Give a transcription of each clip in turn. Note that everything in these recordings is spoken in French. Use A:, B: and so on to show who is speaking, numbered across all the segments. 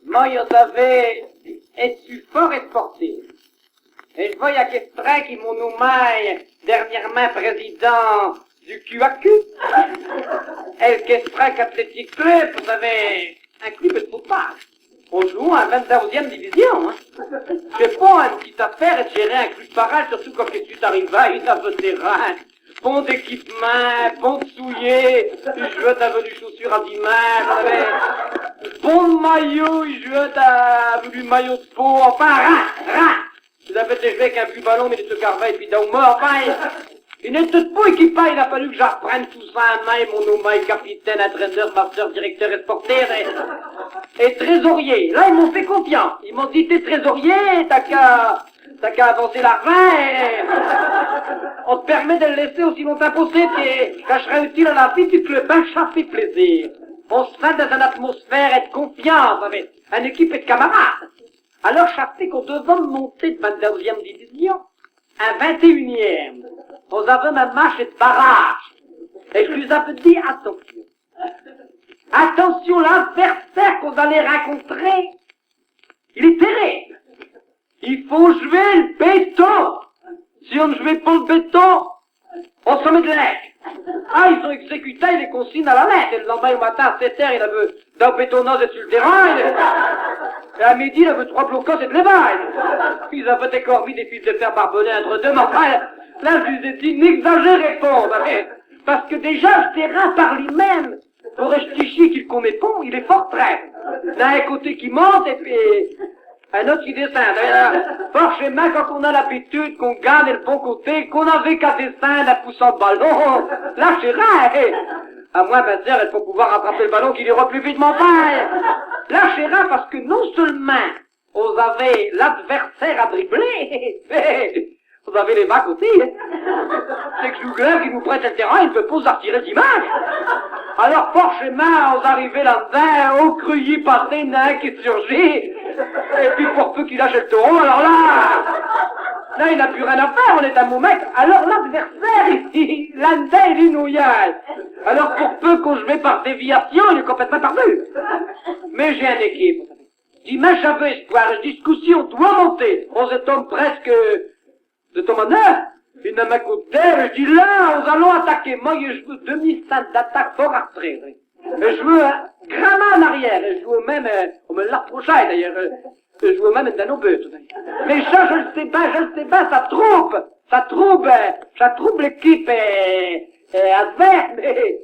A: Moi, vous savez, es-tu fort et sportif? Et je vois, il y a qu'estrait qui m'ont nommé dernièrement président du QAQ. Et le Kestrec Athletic Club, vous savez, un club de football. On joue à 22e division, hein. C'est pas une petite affaire de gérer un club pareil, surtout quand tu t'arrives à une aveu terrain. Bon d'équipement, bon de souliers, il jouait t'avais du chaussure à 10 mains, vous savez. Bon de maillot, il jouait du maillot de peau, enfin, rien. Vous avez été joué avec un plus ballon, mais il se carvait, et puis d'un mort, enfin, il n'est tout pas équipé, il a fallu que j'apprenne tout ça à main, mon nom est capitaine, entraîneur, master, directeur et sportif, et trésorier. Là, ils m'ont fait confiance. Ils m'ont dit, t'es trésorier, t'as qu'à avancer l'argent, et on te permet de le laisser aussi longtemps possible, et ça serait utile à la vie du club, ça fait plaisir. On se fait dans une atmosphère et de confiance, avec une équipe et de camarades. Alors, ça fait qu'on devait monter de 22e division à 21e. On avait ma marche de barrage. Et je lui avais dit, attention. Attention, l'adversaire qu'on allait rencontrer, il est terrible. Il faut jouer le béton. Si on ne jouait pas le béton, on se met de l'air. Ah, ils ont exécuté les consignes à la lettre. Et le lendemain, au matin, à 7 heures, il avait d'un bétonnage sur le terrain. Et à midi, il avait 3 blocages et de l'évail. Ils avaient décoré des fils de fer barbelés entre deux. Mais enfin, là, je lui ai dit, n'exagérez pas. Parce que déjà, le terrain par lui-même, pour Estichi qu'il connaît pas, il est fort très. D'un un côté qui monte et puis un autre qui descend. Forcément, quand on a l'habitude qu'on gagne le bon côté, qu'on avait qu'à descendre en poussant le ballon, là, c'est rare. À moins de dire, il faut pouvoir rattraper le ballon qui ira plus vite, mon père. Là, c'est rare parce que non seulement vous avez l'adversaire à dribbler, vous avez les bas côtés. C'est que Jougler qui nous prête le terrain, il ne peut pas vous retirer d'image. Alors, forcément, vous arrivez là-dedans, au cruillis passé, nain qui surgit, et puis pour peu qu'il lâche le taureau, alors là, il n'a plus rien à faire, on est un bon mec. Alors l'adversaire, ici, là-dedans, il est nouillage. Alors pour peu qu'on se met par déviation, il est complètement perdu. Mais j'ai une équipe. Dimanche, j'avais espoir, je dis, ce coup-ci, on doit monter. On se tombe presque de ton honneur. Une main côté, je dis là, nous allons attaquer. Moi, je veux demi-stade d'attaque fort après. Et je veux grand en arrière. Et je veux même, on me l'a reproché d'ailleurs, je veux même dans nos buts. Mais ça, je le sais pas, ça trouble l'équipe adverse, mais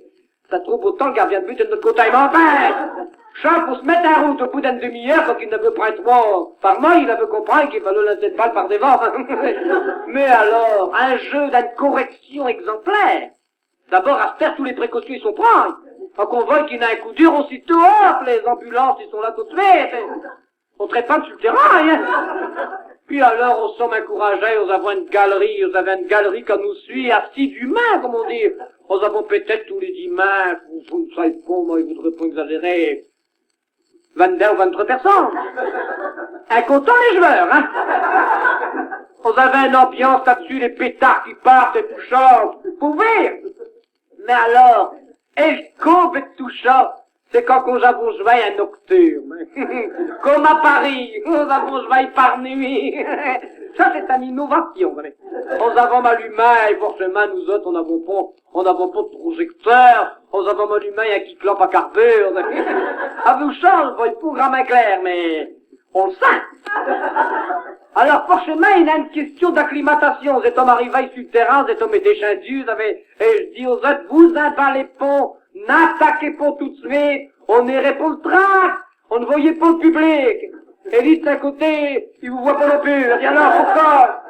A: ça trouble autant le gardien de but de notre côté. Mais enfin, ça, pour se mettre en route au bout d'une demi-heure, quand il ne veut prendre 3 par mois, il avait comprendre qu'il fallait lancer de balle par devant. Mais alors, un jeu d'une correction exemplaire. D'abord, à se faire, tous les précautions, ils sont prêts. Quand on voit qu'il y a un coup dur, aussitôt, hop, les ambulances, ils sont là tout de suite. On trépagne sur le terrain, hein. Puis alors, on sommes encouragés, nous avons une galerie, quand nous suit, assidûment, comme on dit. Nous avons peut-être tous les dimanches, vous ne savez pas, moi, il voudrait pas exagérer, 22 ou 23 personnes. Un comptant les joueurs, hein. Vous avez une ambiance là-dessus, les pétards qui partent et tout ça, pour rire. Mais alors, et le coupe et tout ça, c'est quand nous avons joué un nocturne. Comme à Paris, nous avons joué par nuit. Ça, c'est une innovation, vrai. Nous avons allumé, et forcément, nous autres, on n'avons pas de projecteur, nous avons allumé un qui clope à carbure. Ah, vous ça, on voit pas grand clair, mais on le sent. Alors, forcément, il y a une question d'acclimatation. Vous êtes arrivé sur le terrain, vous êtes descendu, et je dis aux autres, vous emballez pas, n'attaquez pas tout de suite, on n'irait pas le train, on ne voyait pas le public. Et lui, d'un côté, il vous voit pas non plus. Il dit, alors, pourquoi?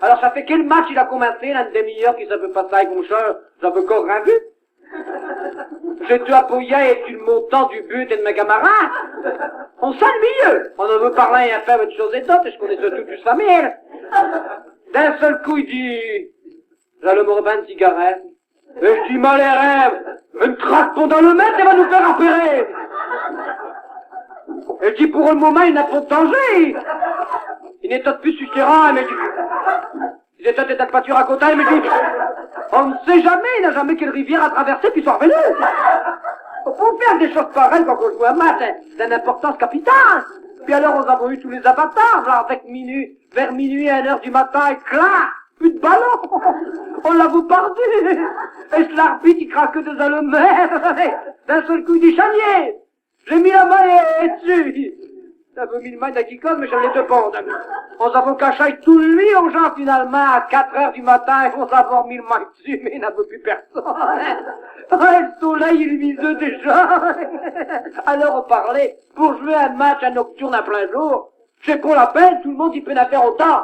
A: Alors, ça fait quel match il a commencé, là, une demi-heure, qui savait pas ça, comme ça, j'avais encore rien vu. J'ai tout appuyé et tout le montant du but et de mes camarades. On sent le milieu. On en veut parler et à faire autre chose et d'autres, et je connaissais toute une famille. D'un seul coup, il dit, j'allais me reprendre une cigarette. Et je dis, mal les rêves, une craque pendant le mètre, elle va nous faire repérer. Et je dis, pour le moment, il n'a pas de danger. Il n'est peut-être plus sur le terrain, mais il est peut-être pas tué à côté, mais dit, On ne sait jamais, il n'a jamais quelle rivière à traverser puis soit revenu. Pour faire des choses pareilles quand on joue un match, c'est d'une importance capitale. Puis alors, nous avons eu tous les avatars, là, avec vers minuit à 1h du matin, et clac, plus de ballon. On l'a vous perdu. Et ce l'arbitre, il craque des allumettes. D'un seul coup, il dit chanier. J'ai mis la main et dessus. J'avais mis le main d'Akikon, mais j'avais les deux bandes. On s'avons caché tout le nuit aux gens, finalement, à 4h du matin, on s'avons mis le main dessus, mais il n'avait plus personne. Le soleil, il luiseux déjà. Alors on parlait, pour jouer un match à nocturne à plein jour, c'est qu'on l'appelle, tout le monde y peut en faire autant.